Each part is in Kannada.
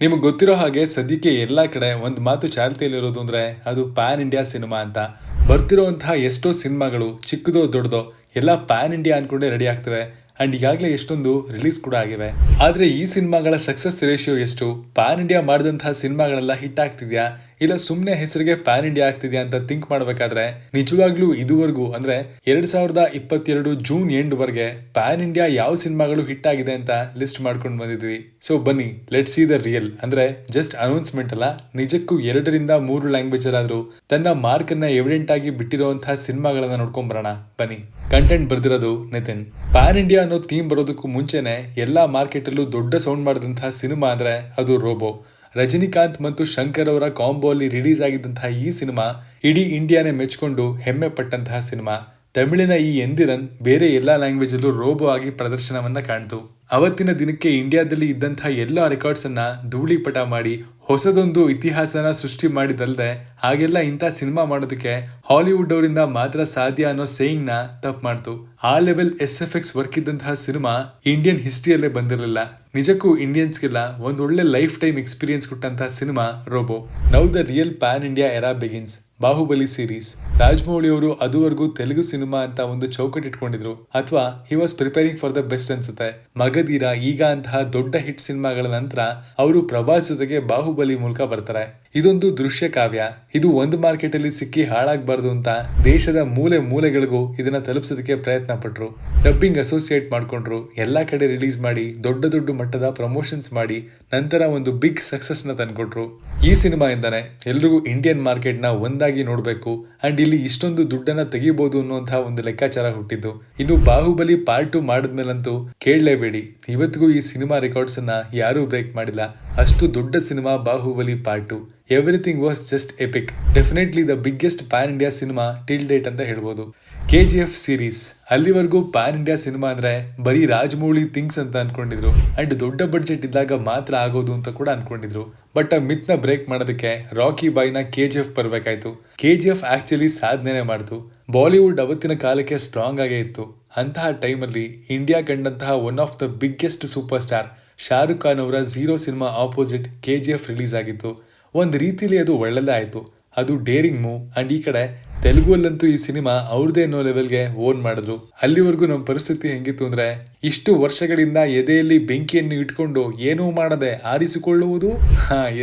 ನಿಮಗೆ ಗೊತ್ತಿರೋ ಹಾಗೆ ಸದ್ಯಕ್ಕೆ ಎಲ್ಲ ಕಡೆ ಒಂದು ಮಾತು ಚಾಲ್ತಿಯಲ್ಲಿರೋದು ಅಂದ್ರೆ ಅದು ಪ್ಯಾನ್ ಇಂಡಿಯಾ ಸಿನಿಮಾ ಅಂತ. ಬರ್ತಿರೋಂತಹ ಎಷ್ಟೋ ಸಿನಿಮಾಗಳು ಚಿಕ್ಕದೋ ದೊಡ್ಡದೋ ಎಲ್ಲ ಪ್ಯಾನ್ ಇಂಡಿಯಾ ಅನ್ಕೊಂಡೇ ರೆಡಿ ಆಗ್ತವೆ. ಅಂಡ್ ಈಗಾಗಲೇ ಎಷ್ಟೊಂದು ರಿಲೀಸ್ ಕೂಡ ಆಗಿವೆ. ಆದ್ರೆ ಈ ಸಿನಿಮಾಗಳ ಸಕ್ಸಸ್ ರೇಷಿಯೋ ಎಷ್ಟು? ಪ್ಯಾನ್ ಇಂಡಿಯಾ ಮಾಡಿದಂತಹ ಸಿನಿಮಾಗಳೆಲ್ಲ ಹಿಟ್ ಆಗ್ತಿದ್ಯಾ ಇಲ್ಲ ಸುಮ್ಮನೆ ಹೆಸರಿಗೆ ಪ್ಯಾನ್ ಇಂಡಿಯಾ ಆಗ್ತಿದ್ಯಾ ಅಂತ ಥಿಂಕ್ ಮಾಡ್ಬೇಕಾದ್ರೆ ನಿಜವಾಗ್ಲೂ ಇದುವರೆಗೂ ಅಂದ್ರೆ 2022 ಜೂನ್ ಎಂಡ್ ವರೆಗೆ ಪ್ಯಾನ್ ಇಂಡಿಯಾ ಯಾವ ಸಿನಿಮಾಗಳು ಹಿಟ್ ಆಗಿದೆ ಅಂತ ಲಿಸ್ಟ್ ಮಾಡ್ಕೊಂಡು ಬಂದಿದ್ವಿ. ಸೊ ಬನ್ನಿ, ಲೆಟ್ ಸಿ ದ ರಿಯಲ್. ಅಂದ್ರೆ ಜಸ್ಟ್ ಅನೌನ್ಸ್ಮೆಂಟ್ ಅಲ್ಲ, ನಿಜಕ್ಕೂ 2 3 ಲ್ಯಾಂಗ್ವೇಜ್ ಅಲ್ಲಾದ್ರೂ ತನ್ನ ಮಾರ್ಕ್ ಅನ್ನ ಎವಿಡೆಂಟ್ ಆಗಿ ಬಿಟ್ಟಿರುವಂತಹ ಸಿನಿಮಾಗಳನ್ನ ನೋಡ್ಕೊಂಡ್ ಬರೋಣ ಬನ್ನಿ. ಕಂಟೆಂಟ್ ಬರ್ದಿರೋದು ನಿತಿನ್. ಪ್ಯಾನ್ ಇಂಡಿಯಾ ಅನ್ನೋ ಥೀಮ್ ಬರೋದಕ್ಕೂ ಮುಂಚೆನೆ ಎಲ್ಲಾ ಮಾರ್ಕೆಟ್ ಅಲ್ಲೂ ದೊಡ್ಡ ಸೌಂಡ್ ಮಾಡಿದಂತಹ ಸಿನಿಮಾ ಅಂದ್ರೆ ಅದು ರೋಬೋ. ರಜನಿಕಾಂತ್ ಮತ್ತು ಶಂಕರ್ ಅವರ ಕಾಂಬೋ ಅಲ್ಲಿ ರಿಲೀಸ್ ಆಗಿದ್ದಂತಹ ಈ ಸಿನಿಮಾ ಇಡೀ ಇಂಡಿಯಾನೇ ಮೆಚ್ಕೊಂಡು ಹೆಮ್ಮೆ ಪಟ್ಟಂತಹ ಸಿನಿಮಾ. ತಮಿಳಿನ ಈ ಎಂದಿರನ್ ಬೇರೆ ಎಲ್ಲಾ ಲ್ಯಾಂಗ್ವೇಜ್ ಅಲ್ಲೂ ರೋಬೋ ಆಗಿ ಪ್ರದರ್ಶನವನ್ನ ಕಾಣ್ತು. ಅವತ್ತಿನ ದಿನಕ್ಕೆ ಇಂಡಿಯಾದಲ್ಲಿ ಇದ್ದಂತಹ ಎಲ್ಲಾ ರೆಕಾರ್ಡ್ಸ್ ಅನ್ನ ಧೂಳಿಪಟ ಮಾಡಿ ಹೊಸದೊಂದು ಇತಿಹಾಸನ ಸೃಷ್ಟಿ ಮಾಡಿದಲ್ದೆ ಹಾಗೆಲ್ಲ ಇಂಥ ಸಿನಿಮಾ ಮಾಡೋದಕ್ಕೆ ಹಾಲಿವುಡ್ ಅವರಿಂದ ಮಾತ್ರ ಸಾಧ್ಯ ಅನ್ನೋ ಸೇಯಿಂಗ್ ನ ತಪ್ಪು ಮಾಡ್ತು. ಆ ಲೆವೆಲ್ SFX ವರ್ಕ್ ಇದ್ದಂತಹ ಸಿನಿಮಾ ಇಂಡಿಯನ್ ಹಿಸ್ಟ್ರಿಯಲ್ಲೇ ಬಂದಿರಲಿಲ್ಲ. ನಿಜಕ್ಕೂ ಇಂಡಿಯನ್ಸ್ಗೆಲ್ಲ ಒಂದ್ ಒಳ್ಳೆ ಲೈಫ್ ಟೈಮ್ ಎಕ್ಸ್ಪೀರಿಯನ್ಸ್ ಕೊಟ್ಟಂತಹ cinema Robo. Now the real pan India era begins. Baahubali series. Rajamouli ಅವರು ಅದುವರೆಗೂ ತೆಲುಗು ಸಿನಿಮಾ ಅಂತ ಒಂದು ಚೌಕಟ್ ಇಟ್ಕೊಂಡಿದ್ರು, ಅಥವಾ he was preparing for the best ಅನ್ಸುತ್ತೆ. ಮಗಧೀರ, ಈಗ ಅಂತಹ ದೊಡ್ಡ ಹಿಟ್ ಸಿನಿಮಾಗಳ ನಂತರ ಅವರು ಪ್ರಭಾಸ್ ಜೊತೆಗೆ ಬಾಹುಬಲಿ ಮೂಲಕ ಬರ್ತಾರೆ. ಇದೊಂದು ದೃಶ್ಯ ಕಾವ್ಯ. ಇದು ಒಂದು ಮಾರ್ಕೆಟ್ ಅಲ್ಲಿ ಸಿಕ್ಕಿ ಹಾಳಾಗಬಾರ್ದು ಅಂತ ದೇಶದ ಮೂಲೆ ಮೂಲೆಗಳಿಗೂ ಇದನ್ನ ತಲುಪಿಸೋದಕ್ಕೆ ಪ್ರಯತ್ನ ಪಟ್ರು. ಡಬ್ಬಿಂಗ್ ಅಸೋಸಿಯೇಟ್ ಮಾಡ್ಕೊಂಡ್ರು, ಎಲ್ಲಾ ಕಡೆ ರಿಲೀಸ್ ಮಾಡಿ ದೊಡ್ಡ ದೊಡ್ಡ ಮಟ್ಟದ ಪ್ರಮೋಷನ್ಸ್ ಮಾಡಿ ನಂತರ ಒಂದು ಬಿಗ್ ಸಕ್ಸಸ್ ನ ತಂದ್ಕೊಟ್ರು. ಈ ಸಿನಿಮಾ ಇಂದಾನೆ ಎಲ್ರಿಗೂ ಇಂಡಿಯನ್ ಮಾರ್ಕೆಟ್ ನ ಒಂದಾಗಿ ನೋಡ್ಬೇಕು ಅಂಡ್ ಇಲ್ಲಿ ಇಷ್ಟೊಂದು ದುಡ್ಡನ್ನ ತೆಗಿಬಹುದು ಅನ್ನುವಂತಹ ಒಂದು ಲೆಕ್ಕಾಚಾರ ಹುಟ್ಟಿದ್ದು. ಇನ್ನು ಬಾಹುಬಲಿ ಪಾರ್ಟ್ 2 ಮಾಡಿದ್ಮೇಲಂತೂ ಕೇಳಲೇಬೇಡಿ, ಇವತ್ತಿಗೂ ಈ ಸಿನಿಮಾ ರೆಕಾರ್ಡ್ಸ್ ಅನ್ನ ಯಾರೂ ಬ್ರೇಕ್ ಮಾಡಿಲ್ಲ. ಅಷ್ಟು ದೊಡ್ಡ cinema Baahubali part 2. Everything was just epic. Definitely the biggest pan India cinema till date ಅಂತ ಹೇಳ್ಬೋದು. KGF series. ಅಲ್ಲಿವರೆಗೂ ಪ್ಯಾನ್ ಇಂಡಿಯಾ ಸಿನಿಮಾ ಅಂದ್ರೆ ಬರೀ ರಾಜಮೌಳಿ ಥಿಂಗ್ಸ್ ಅಂತ ಅನ್ಕೊಂಡಿದ್ರು ಅಂಡ್ ದೊಡ್ಡ ಬಡ್ಜೆಟ್ ಇದ್ದಾಗ ಮಾತ್ರ ಆಗೋದು ಅಂತ ಕೂಡ ಅನ್ಕೊಂಡಿದ್ರು. ಬಟ್ ಆ ಮಿತ್ ನ ಬ್ರೇಕ್ ಮಾಡೋದಕ್ಕೆ ರಾಕಿ ಬಾಯ್ನ KGF ಬರ್ಬೇಕಾಯ್ತು. KGF ಆಕ್ಚುಲಿ ಸಾಧನೆ ಮಾಡ್ತು. ಬಾಲಿವುಡ್ ಅವತ್ತಿನ ಕಾಲಕ್ಕೆ ಸ್ಟ್ರಾಂಗ್ ಆಗೇ ಇತ್ತು. ಅಂತಹ ಟೈಮಲ್ಲಿ ಇಂಡಿಯಾ ಕಂಡಂತಹ one of the biggest super star Shahrukh Khan ಅವರ zero cinema opposite KGF release ಆಗಿತ್ತು. ಒಂದು ರೀತಿಲಿ ಅದು ಒಳ್ಳೆದೇ ಆಯ್ತು. ಅದು ಡೇರಿಂಗ್ ಮೂವ್ ಅಂಡ್ ಈ ಕಡೆ ತೆಲುಗುವಲ್ಲಂತೂ ಈ ಸಿನಿಮಾ ಅವ್ರದೇ ಅನ್ನೋ ಲೆವೆಲ್ಗೆ ಓನ್ ಮಾಡಿದ್ರು. ಅಲ್ಲಿವರೆಗೂ ನಮ್ಮ ಪರಿಸ್ಥಿತಿ ಹೆಂಗಿತ್ತು ಅಂದ್ರೆ, ಇಷ್ಟು ವರ್ಷಗಳಿಂದ ಎದೆಯಲ್ಲಿ ಬೆಂಕಿಯನ್ನು ಇಟ್ಕೊಂಡು ಏನೂ ಮಾಡದೆ ಆರಿಸಿಕೊಳ್ಳುವುದು.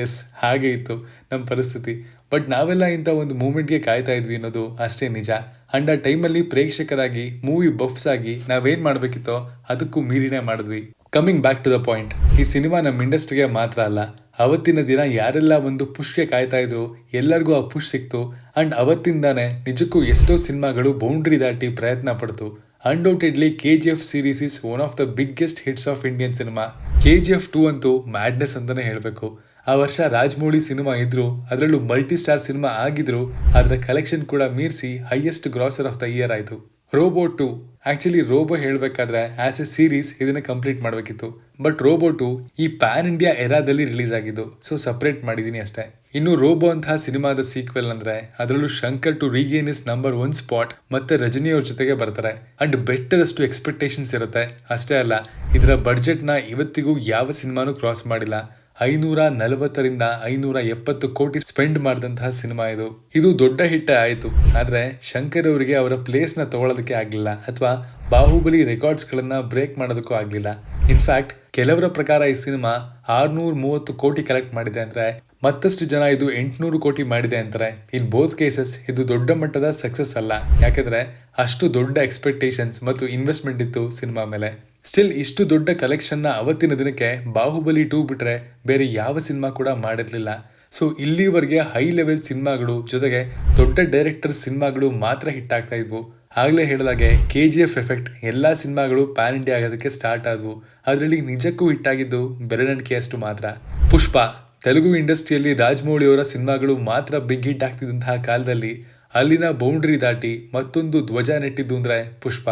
ಎಸ್, ಹಾಗೆ ಇತ್ತು ನಮ್ಮ ಪರಿಸ್ಥಿತಿ. ಬಟ್ ನಾವೆಲ್ಲ ಇಂಥ ಒಂದು ಮೂಮೆಂಟ್ಗೆ ಕಾಯ್ತಾ ಇದ್ವಿ ಅನ್ನೋದು ಅಷ್ಟೇ ನಿಜ. ಅಂಡ್ ಆ ಟೈಮಲ್ಲಿ ಪ್ರೇಕ್ಷಕರಾಗಿ, ಮೂವಿ ಬಫ್ಸ್ ಆಗಿ ನಾವೇನ್ ಮಾಡ್ಬೇಕಿತ್ತೋ ಅದಕ್ಕೂ ಮೀರಿನೇ ಮಾಡಿದ್ವಿ. Coming back to the point, ಈ ಸಿನಿಮಾ ನಮ್ಮ ಇಂಡಸ್ಟ್ರಿಗೆ ಮಾತ್ರ ಅಲ್ಲ, ಅವತ್ತಿನ ದಿನ ಯಾರೆಲ್ಲ ಒಂದು ಪುಷ್ಗೆ ಕಾಯ್ತಾ ಇದ್ರು ಎಲ್ಲರಿಗೂ ಆ ಪುಷ್ ಸಿಕ್ತು. ಅಂಡ್ ಅವತ್ತಿಂದಾನೆ ನಿಜಕ್ಕೂ ಎಷ್ಟೋ ಸಿನಿಮಾಗಳು ಬೌಂಡ್ರಿ ದಾಟಿ ಪ್ರಯತ್ನ ಪಡ್ತು. Undoubtedly KGF series is one of the biggest hits of Indian cinema. KGF 2 ಅಂತೂ ಮ್ಯಾಡ್ನೆಸ್ ಅಂತಾನೆ ಹೇಳ್ಬೇಕು. ಆ ವರ್ಷ ರಾಜಮೌಳಿ ಸಿನಿಮಾ ಇದ್ರು, ಅದರಲ್ಲೂ ಮಲ್ಟಿ ಸ್ಟಾರ್ ಸಿನಿಮಾ ಆಗಿದ್ರು, ಅದರ ಕಲೆಕ್ಷನ್ ಕೂಡ ಮೀರಿಸಿ highest grosser of the year ಆಯ್ತು. ರೋಬೋ 2. ಆಕ್ಚುಲಿ ರೋಬೋ ಹೇಳ್ಬೇಕಾದ್ರೆ ಆಸ್ ಎ ಸೀರೀಸ್ ಇದನ್ನ ಕಂಪ್ಲೀಟ್ ಮಾಡಬೇಕಿತ್ತು. ಬಟ್ ರೋಬೋ 2 ಈ ಪ್ಯಾನ್ ಇಂಡಿಯಾ ಎರಾದಲ್ಲಿ ರಿಲೀಸ್ ಆಗಿದ್ದು, ಸೊ ಸಪರೇಟ್ ಮಾಡಿದೀನಿ ಅಷ್ಟೇ. ಇನ್ನು ರೋಬೋ ಅಂತಹ ಸಿನಿಮಾದ ಸೀಕ್ವೆಲ್ ಅಂದ್ರೆ ಅದರಲ್ಲೂ Shankar to regain is number 1 spot ಮತ್ತೆ ರಜನಿ ಅವ್ರ ಜೊತೆಗೆ ಬರ್ತಾರೆ. ಅಂಡ್ ಬೆಟ್ಟದಷ್ಟು ಎಕ್ಸ್ಪೆಕ್ಟೇಷನ್ಸ್ ಇರುತ್ತೆ. ಅಷ್ಟೇ ಅಲ್ಲ, ಇದರ ಬಡ್ಜೆಟ್ ನ ಇವತ್ತಿಗೂ ಯಾವ ಸಿನಿಮಾನು ಕ್ರಾಸ್ ಮಾಡಿಲ್ಲ. 540 ರಿಂದ 570 ಕೋಟಿ ಸ್ಪೆಂಡ್ ಮಾಡಿದಂತಹ ಸಿನಿಮಾ ಇದು. ಇದು ದೊಡ್ಡ ಹಿಟ್ ಆಯ್ತು. ಆದ್ರೆ ಶಂಕರ್ ಅವರಿಗೆ ಅವರ ಪ್ಲೇಸ್ ನ ತಗೊಳ್ಳೋದಕ್ಕೆ ಆಗ್ಲಿಲ್ಲ, ಅಥವಾ ಬಾಹುಬಲಿ ರೆಕಾರ್ಡ್ಸ್ ಗಳನ್ನ ಬ್ರೇಕ್ ಮಾಡೋದಕ್ಕೂ ಆಗ್ಲಿಲ್ಲ. ಇನ್ಫ್ಯಾಕ್ಟ್ ಕೆಲವರ ಪ್ರಕಾರ ಈ ಸಿನಿಮಾ 630 ಕೋಟಿ ಕಲೆಕ್ಟ್ ಮಾಡಿದೆ ಅಂದ್ರೆ, ಮತ್ತಷ್ಟು ಜನ ಇದು 800 ಕೋಟಿ ಮಾಡಿದೆ ಅಂತಾರೆ. ಇನ್ ಬೋತ್ ಕೇಸಸ್ ಇದು ದೊಡ್ಡ ಮಟ್ಟದ ಸಕ್ಸಸ್ ಅಲ್ಲ, ಯಾಕಂದ್ರೆ ಅಷ್ಟು ದೊಡ್ಡ ಎಕ್ಸ್ಪೆಕ್ಟೇಷನ್ಸ್ ಮತ್ತು ಇನ್ವೆಸ್ಟ್ಮೆಂಟ್ ಇತ್ತು ಸಿನಿಮಾ ಮೇಲೆ. ಸ್ಟಿಲ್ ಇಷ್ಟು ದೊಡ್ಡ ಕಲೆಕ್ಷನ್ ನ ಅವತ್ತಿನ ದಿನಕ್ಕೆ ಬಾಹುಬಲಿ 2 ಬಿಟ್ರೆ ಬೇರೆ ಯಾವ ಸಿನಿಮಾ ಕೂಡ ಮಾಡಿರ್ಲಿಲ್ಲ. ಸೊ ಇಲ್ಲಿವರೆಗೆ ಹೈ ಲೆವೆಲ್ ಸಿನಿಮಾಗಳು ಜೊತೆಗೆ ದೊಡ್ಡ ಡೈರೆಕ್ಟರ್ ಸಿನಿಮಾಗಳು ಮಾತ್ರ ಹಿಟ್ ಆಗ್ತಾ ಇದ್ವು. ಆಗ್ಲೇ ಹೇಳಿದಾಗೆ KGF ಎಫೆಕ್ಟ್ ಎಲ್ಲಾ ಸಿನಿಮಾಗಳು ಪ್ಯಾನ್ ಇಂಡಿಯಾ ಆಗೋದಕ್ಕೆ ಸ್ಟಾರ್ಟ್ ಆದ್ವು. ಅದರಲ್ಲಿ ನಿಜಕ್ಕೂ ಹಿಟ್ ಆಗಿದ್ದು ಬೆರಳೆಣಿಕೆಯಷ್ಟು ಮಾತ್ರ. ಪುಷ್ಪ. ತೆಲುಗು ಇಂಡಸ್ಟ್ರಿಯಲ್ಲಿ ರಾಜಮೌಳಿ ಅವರ ಸಿನಿಮಾಗಳು ಮಾತ್ರ ಬಿಗ್ ಹಿಟ್ ಆಗ್ತಿದ್ದಂತಹ ಕಾಲದಲ್ಲಿ ಅಲ್ಲಿನ ಬೌಂಡ್ರಿ ದಾಟಿ ಮತ್ತೊಂದು ಧ್ವಜ ನೆಟ್ಟಿದ್ದು ಅಂದ್ರೆ ಪುಷ್ಪ.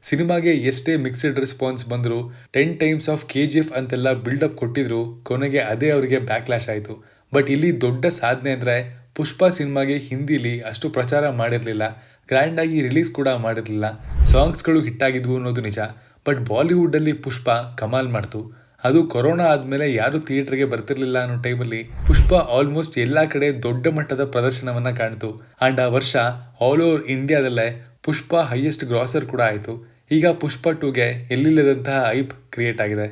ಸಿನಿಮಾಗೆ ಎಷ್ಟೇ ಮಿಕ್ಸ್ಡ್ ರೆಸ್ಪಾನ್ಸ್ ಬಂದ್ರು, 10 ಟೈಮ್ಸ್ ಆಫ್ KGF ಅಂತೆಲ್ಲ ಬಿಲ್ಡಪ್ ಕೊಟ್ಟಿದ್ರು, ಕೊನೆಗೆ ಅದೇ ಅವರಿಗೆ ಬ್ಯಾಕ್ಲಾಶ್ ಆಯ್ತು. ಬಟ್ ಇಲ್ಲಿ ದೊಡ್ಡ ಸಾಧನೆ ಅಂದ್ರೆ ಪುಷ್ಪ ಸಿನಿಮಾಗೆ ಹಿಂದಿಲಿ ಅಷ್ಟು ಪ್ರಚಾರ ಮಾಡಿರ್ಲಿಲ್ಲ, ಗ್ರ್ಯಾಂಡ್ ಆಗಿ ರಿಲೀಸ್ ಕೂಡ ಮಾಡಿರ್ಲಿಲ್ಲ, ಸಾಂಗ್ಸ್ಗಳು ಹಿಟ್ ಆಗಿದ್ವು ಅನ್ನೋದು ನಿಜ. ಬಟ್ ಬಾಲಿವುಡ್ ಅಲ್ಲಿ ಪುಷ್ಪ ಕಮಾಲ್ ಮಾಡ್ತು. ಅದು ಕೊರೋನಾ ಆದ್ಮೇಲೆ ಯಾರು ಥಿಯೇಟರ್ಗೆ ಬರ್ತಿರ್ಲಿಲ್ಲ ಅನ್ನೋ ಟೈಮಲ್ಲಿ ಪುಷ್ಪ ಆಲ್ಮೋಸ್ಟ್ ಎಲ್ಲಾ ಕಡೆ ದೊಡ್ಡ ಮಟ್ಟದ ಪ್ರದರ್ಶನವನ್ನ ಕಾಣ್ತು. ಅಂಡ್ ಆ ವರ್ಷ ಆಲ್ ಓವರ್ ಇಂಡಿಯಾದಲ್ಲೇ ಪುಷ್ಪ ಹೈಯೆಸ್ಟ್ ಗ್ರಾಸರ್ ಕೂಡ ಆಯಿತು. ಈಗ ಪುಷ್ಪ 2ಗೆ ಎಲ್ಲಿಲ್ಲದಂತಹ ಐಪ್ ಕ್ರಿಯೇಟ್ ಆಗಿದೆ.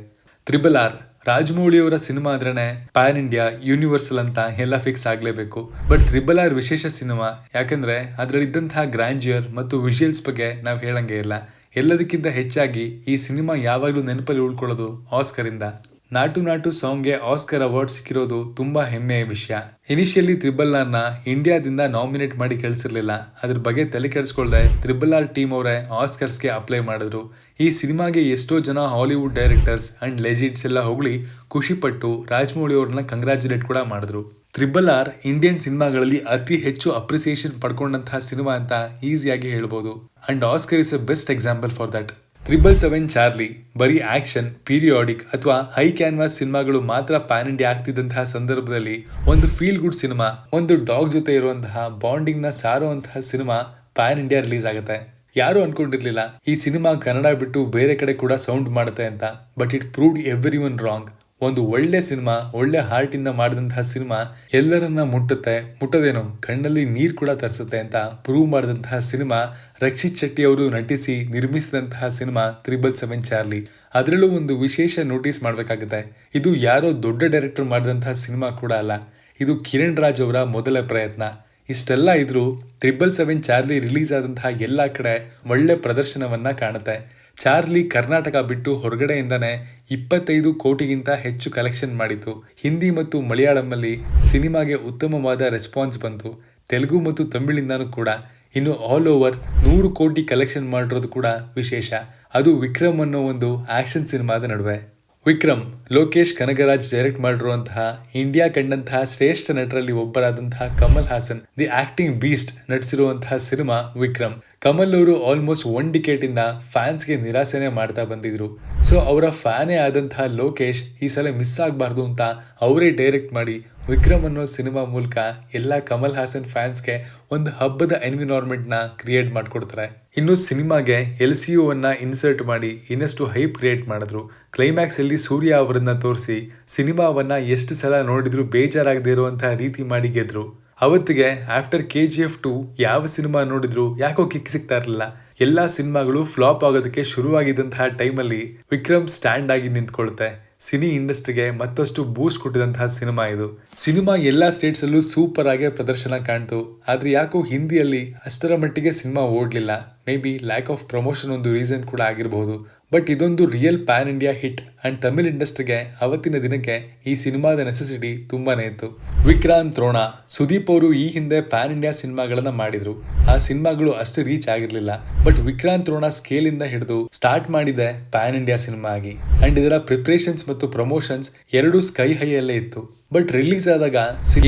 RRR ರಾಜಮೌಳಿ ಅವರ ಸಿನಿಮಾ ಅಂದ್ರೇನೆ ಪ್ಯಾನ್ ಇಂಡಿಯಾ ಯೂನಿವರ್ಸಲ್ ಅಂತ ಎಲ್ಲ ಫಿಕ್ಸ್ ಆಗ್ಲೇಬೇಕು. ಬಟ್ RRR ವಿಶೇಷ ಸಿನಿಮಾ, ಯಾಕಂದ್ರೆ ಅದರಲ್ಲಿದ್ದಂತಹ ಗ್ರ್ಯಾಂಜಿಯರ್ ಮತ್ತು ವಿಜುವಲ್ಸ್ ಬಗ್ಗೆ ನಾವು ಹೇಳಂಗೆ ಇಲ್ಲ. ಎಲ್ಲದಕ್ಕಿಂತ ಹೆಚ್ಚಾಗಿ ಈ ಸಿನಿಮಾ ಯಾವಾಗಲೂ ನೆನಪಲ್ಲಿ ಉಳ್ಕೊಳ್ಳೋದು ಆಸ್ಕರ್ ಇಂದ. ನಾಟು ನಾಟು ಸಾಂಗ್ಗೆ ಆಸ್ಕರ್ ಅವಾರ್ಡ್ ಸಿಕ್ಕಿರೋದು ತುಂಬಾ ಹೆಮ್ಮೆಯ ವಿಷಯ. ಇನಿಷಿಯಲಿ RRRನ ಇಂಡಿಯಾದಿಂದ ನಾಮಿನೇಟ್ ಮಾಡಿ ಕಳಿಸಿರ್ಲಿಲ್ಲ. ಅದ್ರ ಬಗ್ಗೆ ತಲೆ ಕೆಡಿಸ್ಕೊಳ್ದೆ RRR ಟೀಮ್ ಅವರೇ ಆಸ್ಕರ್ಸ್ಗೆ ಅಪ್ಲೈ ಮಾಡಿದ್ರು. ಈ ಸಿನಿಮಾಗೆ ಎಷ್ಟೋ ಜನ ಹಾಲಿವುಡ್ ಡೈರೆಕ್ಟರ್ಸ್ ಅಂಡ್ ಲೆಜೆಂಡ್ಸ್ ಎಲ್ಲ ಹೊಗಳಿ ಖುಷಿ ಪಟ್ಟು ರಾಜಮೌಳಿ ಅವ್ರನ್ನ ಕಂಗ್ರಾಚುಲೇಟ್ ಕೂಡ ಮಾಡಿದ್ರು. RRR ಇಂಡಿಯನ್ ಸಿನಿಮಾಗಳಲ್ಲಿ ಅತಿ ಹೆಚ್ಚು ಅಪ್ರಿಸಿಯೇಷನ್ ಪಡ್ಕೊಂಡಂತಹ ಸಿನಿಮಾ ಅಂತ ಈಸಿಯಾಗಿ ಹೇಳ್ಬೋದು. And Oscar is a best example for that. 777 Charlie ಬರೀ ಆಕ್ಷನ್, ಪೀರಿಯಾಡಿಕ್ ಅಥವಾ ಹೈ ಕ್ಯಾನ್ವಾಸ್ ಸಿನಿಮಾಗಳು ಮಾತ್ರ ಪ್ಯಾನ್ ಇಂಡಿಯಾ ಆಗ್ತಿದ್ದಂತಹ ಸಂದರ್ಭದಲ್ಲಿ ಒಂದು ಫೀಲ್ ಗುಡ್ ಸಿನಿಮಾ, ಒಂದು ಡಾಗ್ ಜೊತೆ ಇರುವಂತಹ ಬಾಂಡಿಂಗ್ ನ ಸಾರುವಂತಹ ಸಿನಿಮಾ ಪ್ಯಾನ್ ಇಂಡಿಯಾ ರಿಲೀಸ್ ಆಗುತ್ತೆ. ಯಾರು ಅನ್ಕೊಂಡಿರ್ಲಿಲ್ಲ ಈ ಸಿನಿಮಾ ಕನ್ನಡ ಬಿಟ್ಟು ಬೇರೆ ಕಡೆ ಕೂಡ ಸೌಂಡ್ ಮಾಡುತ್ತೆ ಅಂತ. But it proved every one wrong. ಒಂದು ಒಳ್ಳೆ ಸಿನಿಮಾ, ಒಳ್ಳೆ ಹಾರ್ಟ್ ಇಂದ ಮಾಡಿದಂತಹ ಸಿನಿಮಾ ಎಲ್ಲರನ್ನ ಮುಟ್ಟದೇನೋ ಕಣ್ಣಲ್ಲಿ ನೀರು ಕೂಡ ತರಿಸುತ್ತೆ ಅಂತ ಪ್ರೂವ್ ಮಾಡಿದಂತಹ ಸಿನಿಮಾ ರಕ್ಷಿತ್ ಶೆಟ್ಟಿ ಅವರು ನಟಿಸಿ ನಿರ್ಮಿಸಿದಂತಹ ಸಿನಿಮಾ 777 ಚಾರ್ಲಿ. ಅದರಲ್ಲೂ ಒಂದು ವಿಶೇಷ ನೋಟಿಸ್ ಮಾಡಬೇಕಾಗುತ್ತೆ. ಇದು ಯಾರೋ ದೊಡ್ಡ ಡೈರೆಕ್ಟರ್ ಮಾಡಿದಂತಹ ಸಿನಿಮಾ ಕೂಡ ಅಲ್ಲ, ಇದು ಕಿರಣ್ ರಾಜ್ ಅವರ ಮೊದಲ ಪ್ರಯತ್ನ. ಇಷ್ಟೆಲ್ಲ ಇದ್ರೂ 777 ಚಾರ್ಲಿ ರಿಲೀಸ್ ಆದಂತಹ ಎಲ್ಲಾ ಕಡೆ ಒಳ್ಳೆ ಪ್ರದರ್ಶನವನ್ನ ಕಾಣುತ್ತೆ. ಚಾರ್ಲಿ ಕರ್ನಾಟಕ ಬಿಟ್ಟು ಹೊರಗಡೆಯಿಂದಾನೆ 25 ಕೋಟಿಗಿಂತ ಹೆಚ್ಚು ಕಲೆಕ್ಷನ್ ಮಾಡಿತು. ಹಿಂದಿ ಮತ್ತು ಮಲಯಾಳಂನಲ್ಲಿ ಸಿನಿಮಾಗೆ ಉತ್ತಮವಾದ ರೆಸ್ಪಾನ್ಸ್ ಬಂತು. ತೆಲುಗು ಮತ್ತು ತಮಿಳಿಂದಾನು ಕೂಡ. ಇನ್ನು ಆಲ್ ಓವರ್ 100 ಕೋಟಿ ಕಲೆಕ್ಷನ್ ಮಾಡಿರೋದು ಕೂಡ ವಿಶೇಷ. ಅದು ವಿಕ್ರಮ್ ಅನ್ನೋ ಒಂದು ಆಕ್ಷನ್ ಸಿನಿಮಾದ ನಡುವೆ. ವಿಕ್ರಮ್ ಲೋಕೇಶ್ ಕನಗರಾಜ್ ಡೈರೆಕ್ಟ್ ಮಾಡಿರುವಂತಹ ಇಂಡಿಯಾ ಕಂಡಂತಹ ಶ್ರೇಷ್ಠ ನಟರಲ್ಲಿ ಒಬ್ಬರಾದಂತಹ Kamal Haasan the acting beast ನಟಿಸಿರುವಂತಹ ಸಿನಿಮಾ ವಿಕ್ರಮ್. ಕಮಲ್ ಅವರು ಆಲ್ಮೋಸ್ಟ್ 1 ಡಿಕೇಡ್ ಇಂದ ಫ್ಯಾನ್ಸ್ಗೆ ನಿರಾಸೆನೆ ಮಾಡ್ತಾ ಬಂದಿದ್ರು. ಸೊ ಅವರ ಫ್ಯಾನೇ ಆದಂತಹ ಲೋಕೇಶ್ ಈ ಸಲ ಮಿಸ್ ಆಗಬಾರ್ದು ಅಂತ ಅವರೇ ಡೈರೆಕ್ಟ್ ಮಾಡಿ ವಿಕ್ರಮ್ ಅನ್ನೋ ಸಿನಿಮಾ ಮೂಲಕ ಎಲ್ಲ ಕಮಲ್ ಹಾಸನ್ ಫ್ಯಾನ್ಸ್ಗೆ ಒಂದು ಹಬ್ಬದ ಎನ್ವಿರಾನ್ಮೆಂಟ್ ನ ಕ್ರಿಯೇಟ್ ಮಾಡ್ಕೊಡ್ತಾರೆ. ಇನ್ನು ಸಿನಿಮಾಗೆ LCU ಅನ್ನ ಇನ್ಸರ್ಟ್ ಮಾಡಿ ಇನ್ನಷ್ಟು ಹೈಪ್ ಕ್ರಿಯೇಟ್ ಮಾಡಿದ್ರು. ಕ್ಲೈಮ್ಯಾಕ್ಸ್ ಅಲ್ಲಿ ಸೂರ್ಯ ಅವರನ್ನ ತೋರಿಸಿ ಸಿನಿಮಾವನ್ನ ಎಷ್ಟು ಸಲ ನೋಡಿದ್ರು ಬೇಜಾರಾಗದೇ ಇರುವಂತಹ ರೀತಿ ಮಾಡಿ ಗೆದ್ರು. ಅವತ್ತಿಗೆ ಆಫ್ಟರ್ KGF 2 ಯಾವ ಸಿನಿಮಾ ನೋಡಿದ್ರು ಯಾಕೋ ಕಿಕ್ ಸಿಗ್ತಾ ಇರಲಿಲ್ಲ. ಎಲ್ಲಾ ಸಿನಿಮಾಗಳು ಫ್ಲಾಪ್ ಆಗೋದಕ್ಕೆ ಶುರುವಾಗಿದ್ದಂತಹ ಟೈಮಲ್ಲಿ ವಿಕ್ರಮ್ ಸ್ಟ್ಯಾಂಡ್ ಆಗಿ ನಿಂತ್ಕೊಳುತ್ತೆ. ಸಿನಿ ಇಂಡಸ್ಟ್ರಿಗೆ ಮತ್ತಷ್ಟು ಬೂಸ್ಟ್ ಕೊಟ್ಟಿದಂತಹ ಸಿನಿಮಾ ಇದು. ಸಿನಿಮಾ ಎಲ್ಲಾ ಸ್ಟೇಟ್ಸ್ ಅಲ್ಲೂ ಸೂಪರ್ ಆಗಿ ಪ್ರದರ್ಶನ ಕಾಣ್ತು. ಆದ್ರೆ ಯಾಕೋ ಹಿಂದಿಯಲ್ಲಿ ಅಷ್ಟರ ಮಟ್ಟಿಗೆ ಸಿನಿಮಾ ಓಡ್ಲಿಲ್ಲ. May be lack of promotion ಒಂದು ರೀಸನ್ ಕೂಡ ಆಗಿರಬಹುದು. ಬಟ್ ಇದೊಂದು real pan India hit and Tamil ಇಂಡಸ್ಟ್ರಿಗೆ ಅವತ್ತಿನ ದಿನಕ್ಕೆ ಈ ಸಿನಿಮಾದ ನೆಸೆಸಿಟಿ ತುಂಬಾನೇ ಇತ್ತು. ವಿಕ್ರಾಂತ್ ರೋಣ ಸುದೀಪ್ ಅವರು ಈ ಹಿಂದೆ ಪ್ಯಾನ್ ಇಂಡಿಯಾ ಸಿನಿಮಾಗಳನ್ನ ಮಾಡಿದ್ರು. ಆ ಸಿನಿಮಾಗಳು ಅಷ್ಟು ರೀಚ್ ಆಗಿರ್ಲಿಲ್ಲ. ಬಟ್ ವಿಕ್ರಾಂತ್ ರೋಣ ಸ್ಕೇಲ್ ಇಂದ ಹಿಡಿದು ಸ್ಟಾರ್ಟ್ ಮಾಡಿದೆ ಪ್ಯಾನ್ ಇಂಡಿಯಾ ಸಿನಿಮಾ ಆಗಿ. ಅಂಡ್ ಇದರ ಪ್ರಿಪರೇಷನ್ಸ್ ಮತ್ತು ಪ್ರಮೋಷನ್ಸ್ ಎರಡು ಸ್ಕೈ ಹೈ ಅಲ್ಲೇ ಇತ್ತು. ಬಟ್ ರಿಲೀಸ್ ಆದಾಗ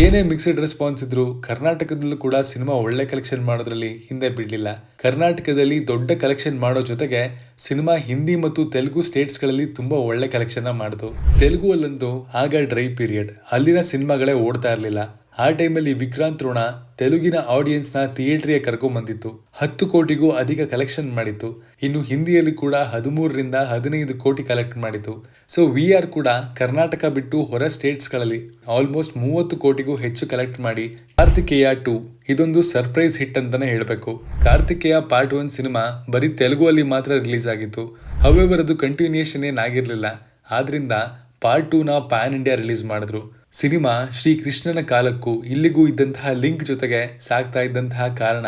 ಏನೇ ಮಿಕ್ಸ್ಡ್ ರೆಸ್ಪಾನ್ಸ್ ಇದ್ರು ಕರ್ನಾಟಕದಲ್ಲೂ ಕೂಡ ಸಿನಿಮಾ ಒಳ್ಳೆ ಕಲೆಕ್ಷನ್ ಮಾಡೋದ್ರಲ್ಲಿ ಹಿಂದೆ ಬಿಡ್ಲಿಲ್ಲ. ಕರ್ನಾಟಕದಲ್ಲಿ ದೊಡ್ಡ ಕಲೆಕ್ಷನ್ ಮಾಡೋ ಜೊತೆಗೆ ಸಿನಿಮಾ ಹಿಂದಿ ಮತ್ತು ತೆಲುಗು ಸ್ಟೇಟ್ಸ್ ಗಳಲ್ಲಿ ತುಂಬಾ ಒಳ್ಳೆ ಕಲೆಕ್ಷನ್ ಮಾಡಿತು. ತೆಲುಗು ಅಲ್ಲಂತೂ ಆಗ ಡ್ರೈ ಪೀರಿಯಡ್, ಅಲ್ಲಿನ ಸಿನಿಮಾಗಳೇ ಓಡ್ತಾ ಇರ್ಲಿಲ್ಲ. ಆ ಟೈಮಲ್ಲಿ ವಿಕ್ರಾಂತ್ ರೋಣ ತೆಲುಗಿನ ಆಡಿಯನ್ಸ್ ನ ಥಿಯೇಟರ್ಗೆ ಕರ್ಕೊಂಡ್ ಬಂದಿತ್ತು. 10 ಕೋಟಿಗೂ ಅಧಿಕ ಕಲೆಕ್ಷನ್ ಮಾಡಿತ್ತು. ಇನ್ನು ಹಿಂದಿಯಲ್ಲಿ ಕೂಡ 13 ರಿಂದ 15 ಕೋಟಿ ಕಲೆಕ್ಟ್ ಮಾಡಿತು. ಸೊ VR ಕೂಡ ಕರ್ನಾಟಕ ಬಿಟ್ಟು ಹೊರ ಸ್ಟೇಟ್ಸ್ ಗಳಲ್ಲಿ ಆಲ್ಮೋಸ್ಟ್ 30 ಕೋಟಿಗೂ ಹೆಚ್ಚು ಕಲೆಕ್ಟ್ ಮಾಡಿ ಕಾರ್ತಿಕೇಯ 2 ಇದೊಂದು ಸರ್ಪ್ರೈಸ್ ಹಿಟ್ ಅಂತಾನೆ ಹೇಳ್ಬೇಕು. ಕಾರ್ತಿಕೇಯ ಪಾರ್ಟ್ 1 ಸಿನಿಮಾ ಬರೀ ತೆಲುಗು ಅಲ್ಲಿ ಮಾತ್ರ ರಿಲೀಸ್ ಆಗಿತ್ತು. ಹವೆವರ್ ಅದು ಕಂಟಿನ್ಯೂಯೇಷನ್ ಏನಾಗಿರ್ಲಿಲ್ಲ. ಆದ್ರಿಂದ ಪಾರ್ಟ್ 2 ನ ಪ್ಯಾನ್ ಇಂಡಿಯಾ ರಿಲೀಸ್ ಮಾಡಿದ್ರು. ಸಿನಿಮಾ ಶ್ರೀ ಕೃಷ್ಣನ ಕಾಲಕ್ಕೂ ಇಲ್ಲಿಗೂ ಇದ್ದಂತಹ ಲಿಂಕ್ ಜೊತೆಗೆ ಸಾಗ್ತಾ ಇದ್ದಂತಹ ಕಾರಣ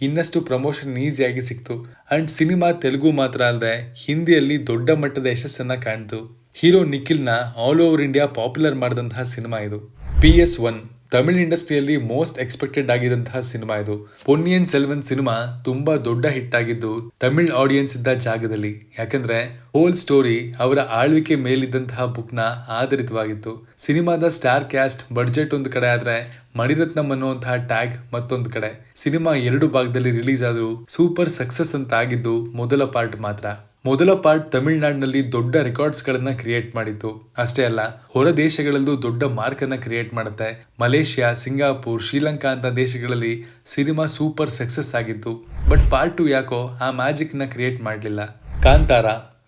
ಇನ್ನಷ್ಟು ಪ್ರಮೋಷನ್ ಈಸಿಯಾಗಿ ಸಿಕ್ತು. ಅಂಡ್ ಸಿನಿಮಾ ತೆಲುಗು ಮಾತ್ರ ಅಲ್ಲದೆ ಹಿಂದಿಯಲ್ಲಿ ದೊಡ್ಡ ಮಟ್ಟದ ಯಶಸ್ಸನ್ನ ಕಾಣ್ತು. ಹೀರೋ ನಿಖಿಲ್ನ ಆಲ್ ಓವರ್ ಇಂಡಿಯಾ ಪಾಪ್ಯುಲರ್ ಮಾಡಿದಂತಹ ಸಿನಿಮಾ ಇದು. PS1 ತಮಿಳ್ ಇಂಡಸ್ಟ್ರಿಯಲ್ಲಿ ಮೋಸ್ಟ್ ಎಕ್ಸ್ಪೆಕ್ಟೆಡ್ ಆಗಿದ್ದಂತಹ ಸಿನಿಮಾ ಇದು. ಪೊನ್ನಿಯಿನ್ ಸೆಲ್ವನ್ ಸಿನಿಮಾ ತುಂಬಾ ದೊಡ್ಡ ಹಿಟ್ ಆಗಿದ್ದು ತಮಿಳ್ ಆಡಿಯನ್ಸ್ ಇದ್ದ ಜಾಗದಲ್ಲಿ. ಯಾಕಂದ್ರೆ ಹೋಲ್ ಸ್ಟೋರಿ ಅವರ ಆಳ್ವಿಕೆ ಮೇಲಿದ್ದಂತಹ ಬುಕ್ ನ ಆಧಾರಿತವಾಗಿತ್ತು. ಸಿನಿಮಾದ ಸ್ಟಾರ್ ಕ್ಯಾಸ್ಟ್ ಬಡ್ಜೆಟ್ ಒಂದು ಕಡೆ ಆದ್ರೆ ಮಣಿರತ್ನಂ ಅನ್ನುವಂತಹ ಟ್ಯಾಗ್ ಮತ್ತೊಂದು ಕಡೆ. ಸಿನಿಮಾ 2 ಭಾಗದಲ್ಲಿ ರಿಲೀಸ್ ಆದ್ರೂ ಸೂಪರ್ ಸಕ್ಸಸ್ ಅಂತ ಆಗಿದ್ದು ಮೊದಲ ಪಾರ್ಟ್ ಮಾತ್ರ. ಮೊದಲ ಪಾರ್ಟ್ ತಮಿಳುನಾಡಿನಲ್ಲಿ ದೊಡ್ಡ ರೆಕಾರ್ಡ್ಸ್ ಗಳನ್ನ ಕ್ರಿಯೇಟ್ ಮಾಡಿತ್ತು. ಅಷ್ಟೇ ಅಲ್ಲ, ಹೊರ ದೇಶಗಳಲ್ಲೂ ದೊಡ್ಡ ಮಾರ್ಕ್ ಅನ್ನ ಕ್ರಿಯೇಟ್ ಮಾಡುತ್ತೆ. ಮಲೇಷ್ಯಾ, ಸಿಂಗಾಪುರ್, ಶ್ರೀಲಂಕಾ ಅಂತ ದೇಶಗಳಲ್ಲಿ ಸಿನಿಮಾ ಸೂಪರ್ ಸಕ್ಸಸ್ ಆಗಿತ್ತು. ಬಟ್ ಪಾರ್ಟ್ 2 ಯಾಕೋ ಆ ಮ್ಯಾಜಿಕ್ ನ ಕ್ರಿಯೇಟ್ ಮಾಡಲಿಲ್ಲ. ಕಾಂತಾರ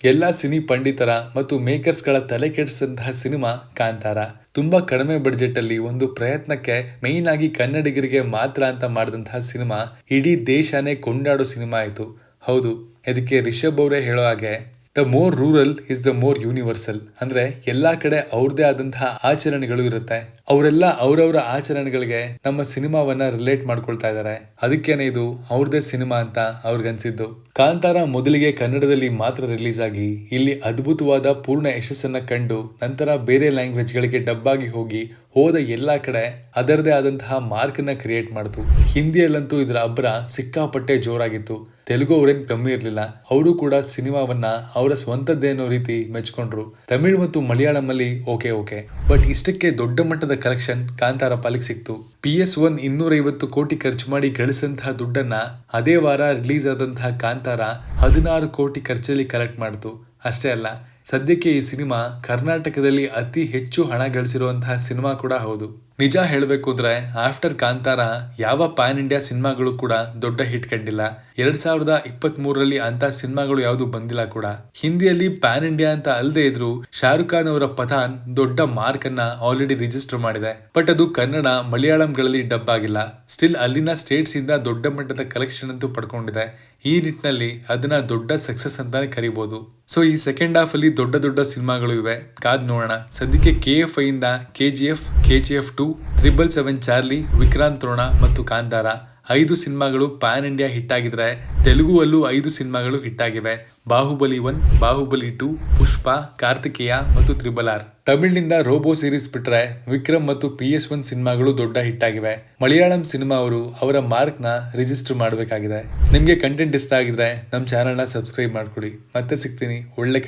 ಎಲ್ಲಾ ಸಿನಿ ಪಂಡಿತರ ಮತ್ತು ಮೇಕರ್ಸ್ ಗಳ ತಲೆ ಕೆಡಿಸಿದಂತಹ ಸಿನಿಮಾ ಕಾಂತಾರ. ತುಂಬಾ ಕಡಿಮೆ ಬಡ್ಜೆಟ್ ಅಲ್ಲಿ ಒಂದು ಪ್ರಯತ್ನಕ್ಕೆ ಮೇನ್ ಆಗಿ ಕನ್ನಡಿಗರಿಗೆ ಮಾತ್ರ ಅಂತ ಮಾಡಿದಂತಹ ಸಿನಿಮಾ ಇಡೀ ದೇಶನೇ ಕೊಂಡಾಡೋ ಸಿನಿಮಾ ಆಯ್ತು. ಹೌದು, ಇದಕ್ಕೆ ರಿಷಬ್ ಅವರೇ ಹೇಳೋ ಹಾಗೆ the more rural is the more universal. ಅಂದ್ರೆ ಎಲ್ಲಾ ಕಡೆ ಅವ್ರದೇ ಆದಂತಹ ಆಚರಣೆಗಳು ಇರುತ್ತೆ. ಅವರೆಲ್ಲ ಅವರವರ ಆಚರಣೆಗಳಿಗೆ ನಮ್ಮ ಸಿನಿಮಾವನ್ನ ರಿಲೇಟ್ ಮಾಡ್ಕೊಳ್ತಾ ಇದ್ದಾರೆ. ಅದಕ್ಕೇನೆ ಇದು ಅವ್ರದೇ ಸಿನಿಮಾ ಅಂತ ಅವ್ರಿಗನ್ಸಿದ್ದು. ಕಾಂತಾರ ಮೊದಲಿಗೆ ಕನ್ನಡದಲ್ಲಿ ಮಾತ್ರ ರಿಲೀಸ್ ಆಗಿ ಇಲ್ಲಿ ಅದ್ಭುತವಾದ ಪೂರ್ಣ ಯಶಸ್ಸನ್ನ ಕಂಡು ನಂತರ ಬೇರೆ ಲ್ಯಾಂಗ್ವೇಜ್ ಗಳಿಗೆ ಡಬ್ ಆಗಿ ಹೋಗಿ ಹೋದ ಎಲ್ಲಾ ಕಡೆ ಅದರದೇ ಆದಂತಹ ಮಾರ್ಕ್ ಅನ್ನ ಕ್ರಿಯೇಟ್ ಮಾಡ್ತು. ಹಿಂದಿಯಲ್ಲಂತೂ ಇದರ ಅಬ್ಬರ ಸಿಕ್ಕಾಪಟ್ಟೆ ಜೋರಾಗಿತ್ತು. ತೆಲುಗು ಅವರೇನ್ ಕಮ್ಮಿ ಇರ್ಲಿಲ್ಲ, ಅವರು ಕೂಡ ಸಿನಿಮಾವನ್ನ ಅವರ ಸ್ವಂತದ್ದೇನೋ ರೀತಿ ಮೆಚ್ಕೊಂಡ್ರು. ತಮಿಳ್ ಮತ್ತು ಮಲಯಾಳಂ ಅಲ್ಲಿ ಓಕೆ, ಬಟ್ ಇಷ್ಟಕ್ಕೆ ದೊಡ್ಡ ಮಟ್ಟದ ಕಲೆಕ್ಷನ್ ಕಾಂತಾರ ಪಾಲಿಗೆ ಸಿಕ್ತು. PS1 250 ಕೋಟಿ ಖರ್ಚು ಮಾಡಿ ಗಳಿಸಿದಂತಹ ದುಡ್ಡನ್ನ ಅದೇ ವಾರ ರಿಲೀಸ್ ಆದಂತಹ ಕಾಂತಾರ 16 ಕೋಟಿ ಖರ್ಚಲ್ಲಿ ಕಲೆಕ್ಟ್ ಮಾಡ್ತು. ಅಷ್ಟೇ ಅಲ್ಲ, ಸದ್ಯಕ್ಕೆ ಈ ಸಿನಿಮಾ ಕರ್ನಾಟಕದಲ್ಲಿ ಅತಿ ಹೆಚ್ಚು ಹಣ ಗಳಿಸಿರುವಂತಹ ಸಿನಿಮಾ ಕೂಡ ಹೌದು. ನಿಜ ಹೇಳಬೇಕು ಅಂದ್ರೆ ಆಫ್ಟರ್ ಕಾಂತಾರ ಯಾವ ಪ್ಯಾನ್ ಇಂಡಿಯಾ ಸಿನಿಮಾಗಳು ಕೂಡ ದೊಡ್ಡ ಹಿಟ್ ಕಂಡಿಲ್ಲ. 2023ರಲ್ಲಿ ಅಂತ ಸಿನಿಮಾಗಳು ಯಾವುದು ಬಂದಿಲ್ಲ ಕೂಡ. ಹಿಂದಿಯಲ್ಲಿ ಪ್ಯಾನ್ ಇಂಡಿಯಾ ಅಂತ ಅಲ್ಲದೆ ಇದ್ರು ಶಾರುಖ್ ಖಾನ್ ಅವರ ಪಠಾನ್ ದೊಡ್ಡ ಮಾರ್ಕ್ ಅನ್ನ ಆಲ್ರೆಡಿ ರಿಜಿಸ್ಟರ್ ಮಾಡಿದೆ. ಬಟ್ ಅದು ಕನ್ನಡ ಮಲಯಾಳಂಗಳಲ್ಲಿ ಡಬ್ ಆಗಿಲ್ಲ. ಸ್ಟಿಲ್ ಅಲ್ಲಿನ ಸ್ಟೇಟ್ಸ್ ಇಂದ ದೊಡ್ಡ ಮಟ್ಟದ ಕಲೆಕ್ಷನ್ ಅಂತೂ ಪಡ್ಕೊಂಡಿದೆ. ಈ ನಿಟ್ಟಿನಲ್ಲಿ ಅದನ್ನ ದೊಡ್ಡ ಸಕ್ಸಸ್ ಅಂತಾನೆ ಕರಿಬಹುದು. ಸೊ ಈ ಸೆಕೆಂಡ್ ಹಾಫ್ ಅಲ್ಲಿ ದೊಡ್ಡ ಸಿನಿಮಾಗಳು ಇವೆ, ಕಾದ್ ನೋಡೋಣ. ಸದ್ಯಕ್ಕೆ KFI ಇಂದ KGF, KGF 2, 777 Charlie, Vikrant Rona ಮತ್ತು ಕಾಂತಾರ 5 ಸಿನಿಮಾಗಳು ಪ್ಯಾನ್ ಇಂಡಿಯಾ ಹಿಟ್ ಆಗಿದ್ರೆ ತೆಲುಗುವಲ್ಲೂ 5 ಸಿನಿಮಾಗಳು ಹಿಟ್ ಆಗಿವೆ. ಬಾಹುಬಲಿ 1, ಬಾಹುಬಲಿ 2, ಪುಷ್ಪ, ಕಾರ್ತಿಕೇಯ ಮತ್ತು RRR. ತಮಿಳಿನಿಂದ ರೋಬೋ ಸೀರೀಸ್ ಬಿಟ್ರೆ ವಿಕ್ರಮ್ ಮತ್ತು PS1 ಸಿನಿಮಾಗಳು ದೊಡ್ಡ ಹಿಟ್ ಆಗಿವೆ. ಮಲಯಾಳಂ ಸಿನಿಮಾ ಅವರು ಅವರ ಮಾರ್ಕ್ ನ ರಿಜಿಸ್ಟರ್ ಮಾಡಬೇಕಾಗಿದೆ. ನಿಮ್ಗೆ ಕಂಟೆಂಟ್ ಇಷ್ಟ ಆಗಿದ್ರೆ ನಮ್ಮ ಚಾನೆಲ್ ನ ಸಬ್ಸ್ಕ್ರೈಬ್ ಮಾಡ್ಕೊಡಿ. ಮತ್ತೆ ಸಿಗ್ತೀನಿ ಒಳ್ಳೆ